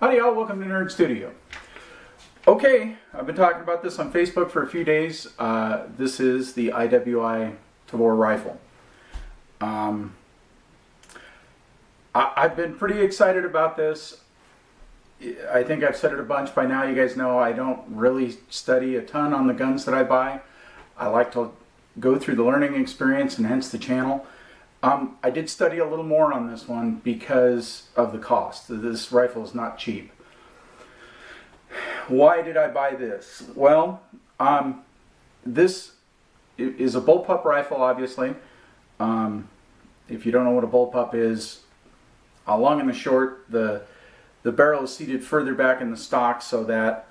Howdy y'all, welcome to Nerd Studio. Okay, I've been talking about this on Facebook for a few days. This is the IWI Tavor rifle. I've been pretty excited about this. I think I've said it a bunch by now. You guys know I don't really study a ton on the guns that I buy. I like to go through the learning experience and hence the channel. I did study a little more on this one because of the cost. This rifle is not cheap. Why did I buy this? Well, this is a bullpup rifle, obviously. If you don't know what a bullpup is, long and the short, the barrel is seated further back in the stock so that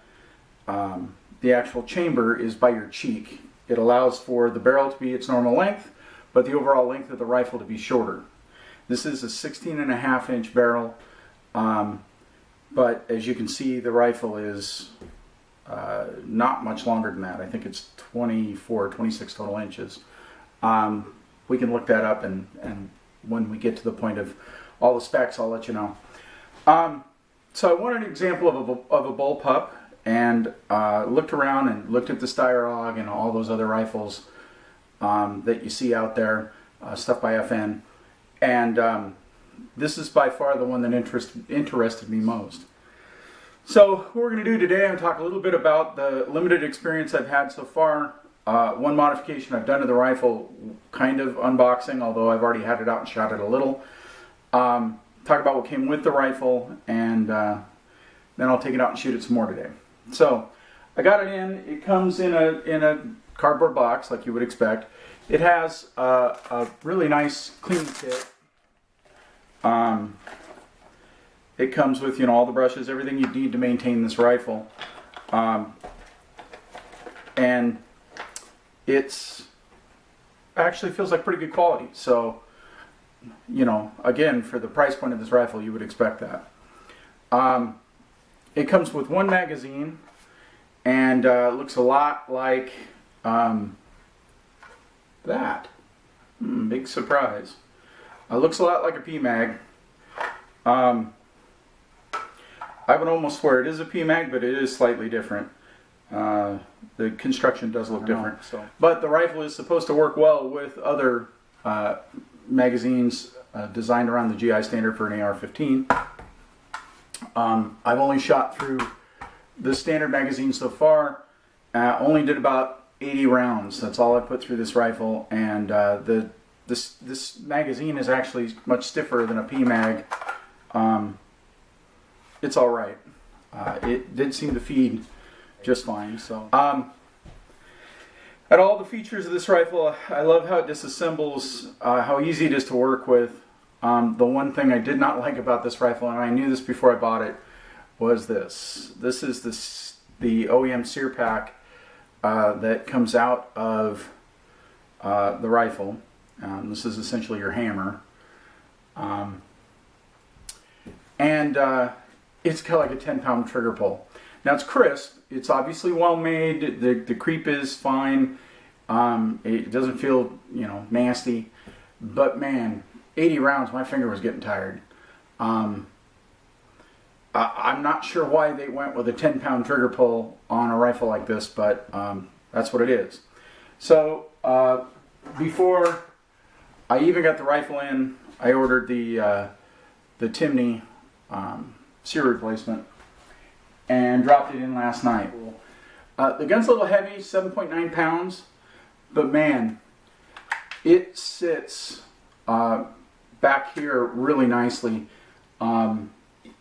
the actual chamber is by your cheek. It allows for the barrel to be its normal length, but the overall length of the rifle to be shorter. This is a 16.5-inch barrel, but as you can see, the rifle is not much longer than that. I think it's 24, 26 total inches. We can look that up, and when we get to the point of all the specs, I'll let you know. So I wanted an example of a bullpup, and looked around and looked at the Steyerog and all those other rifles that you see out there, stuff by FN, and this is by far the one that interested me most. So what we're going to do today, I'm going to talk a little bit about the limited experience I've had so far. One modification I've done to the rifle, kind of unboxing, although I've already had it out and shot it a little. Talk about what came with the rifle, and then I'll take it out and shoot it some more today. So I got it in. It comes in a cardboard box like you would expect. It has a really nice cleaning kit. It comes with, all the brushes, everything you need to maintain this rifle. And it's actually feels like pretty good quality. So, again, for the price point of this rifle, you would expect that. It comes with one magazine, and looks a lot like that. Big surprise. Looks a lot like a PMag. I would almost swear it is a PMag, but it is slightly different. The construction does look different. But the rifle is supposed to work well with other magazines designed around the GI standard for an AR-15. I've only shot through the standard magazine so far. Only did about 80 rounds. That's all I put through this rifle, and this magazine is actually much stiffer than a PMag. It's all right. It did seem to feed just fine. So, at all the features of this rifle, I love how it disassembles, how easy it is to work with. The one thing I did not like about this rifle, and I knew this before I bought it, was this. This is the OEM sear pack that comes out of the rifle. This is essentially your hammer. And it's got like a 10-pound trigger pull. Now it's crisp. It's obviously well made. The creep is fine. It doesn't feel, nasty. But man, 80 rounds, my finger was getting tired. I'm not sure why they went with a 10-pound trigger pull on a rifle like this, but that's what it is. So before I even got the rifle in, I ordered the Timney sear replacement and dropped it in last night. The gun's a little heavy, 7.9 pounds, but man, it sits back here really nicely. I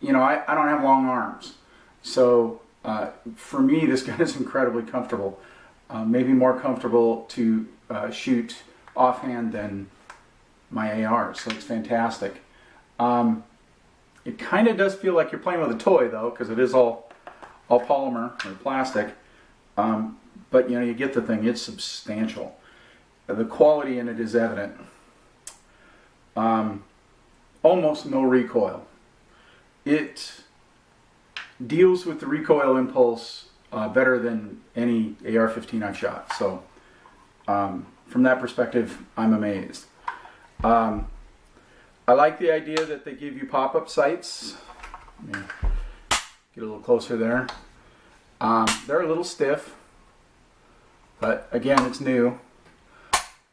don't have long arms, so for me this gun is incredibly comfortable. Maybe more comfortable to shoot offhand than my AR, so it's fantastic. It kind of does feel like you're playing with a toy though, because it is all polymer or plastic. But you get the thing. It's substantial. The quality in it is evident. Almost no recoil. It deals with the recoil impulse better than any AR-15 I've shot. So from that perspective, I'm amazed. I like the idea that they give you pop-up sights. Get a little closer there. They're a little stiff, but again, it's new.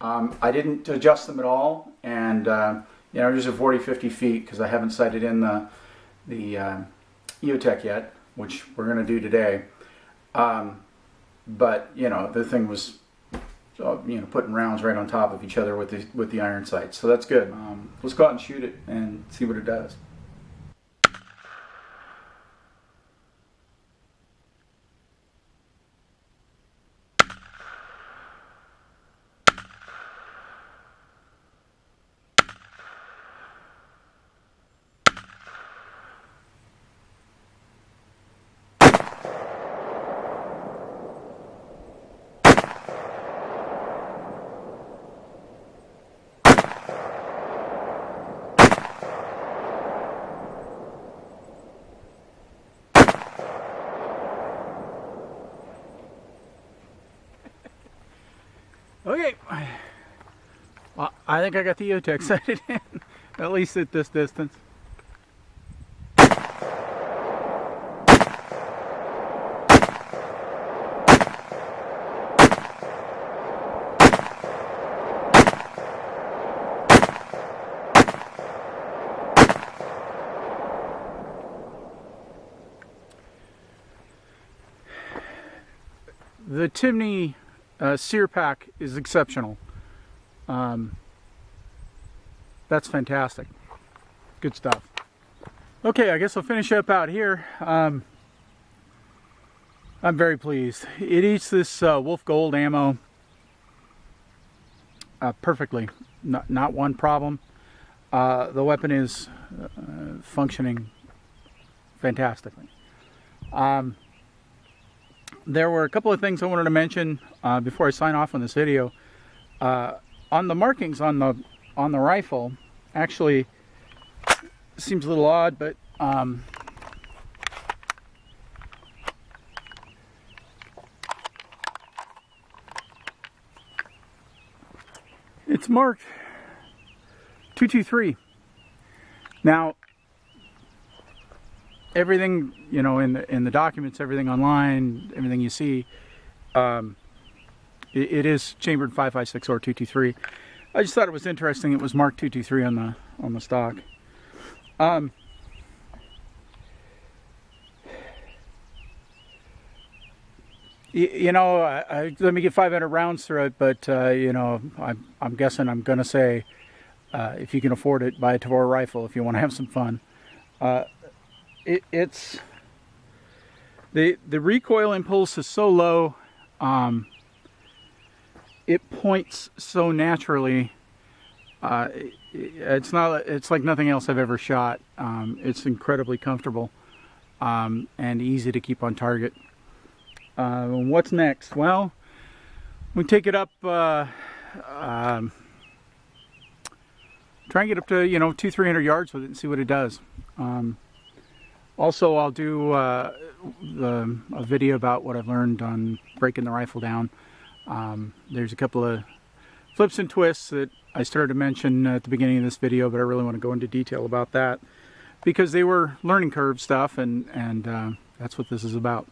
I didn't adjust them at all, and you know, just at 40-50 feet because I haven't sighted in the EOTech yet, which we're going to do today. But you know, the thing was, you know, putting rounds right on top of each other with the iron sights, so that's good. Let's go out and shoot it and see what it does. Okay, well, I think I got the EOTech sighted in, at least at this distance. The Timney sear pack is exceptional. That's fantastic. Good stuff. Okay, I guess I'll finish up out here. I'm very pleased. It eats this Wolf Gold ammo perfectly. Not one problem. The weapon is functioning fantastically. There were a couple of things I wanted to mention before I sign off on this video. On the markings on the rifle, actually seems a little odd, but it's marked 223. Now, everything, you know, in the documents, everything online, everything you see, it is chambered 5.56 or 223. I just thought it was interesting. It was marked 223 on the stock. You know, let me get 500 rounds through it, but you know, I'm guessing I'm gonna say, if you can afford it, buy a Tavor rifle if you want to have some fun. It's the recoil impulse is so low, it points so naturally. It's like nothing else I've ever shot. It's incredibly comfortable and easy to keep on target. What's next? Well, we take it up, try and get up to, you know, 200-300 yards with it and see what it does. Also, I'll do a video about what I've learned on breaking the rifle down. There's a couple of flips and twists that I started to mention at the beginning of this video, but I really want to go into detail about that because they were learning curve stuff, and that's what this is about.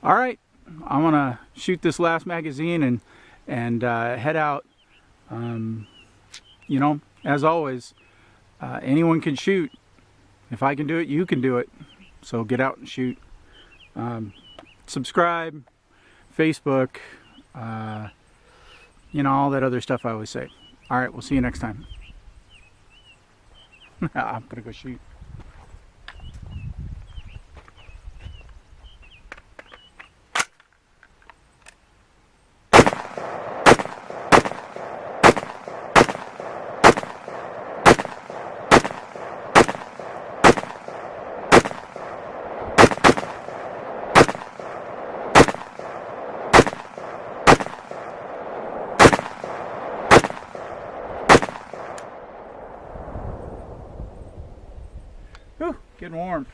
All right, I'm gonna shoot this last magazine and head out. You know, as always, anyone can shoot. If I can do it, you can do it. So get out and shoot. Subscribe, Facebook, you know, all that other stuff I always say. All right, we'll see you next time. I'm gonna go shoot. Whew, getting warm.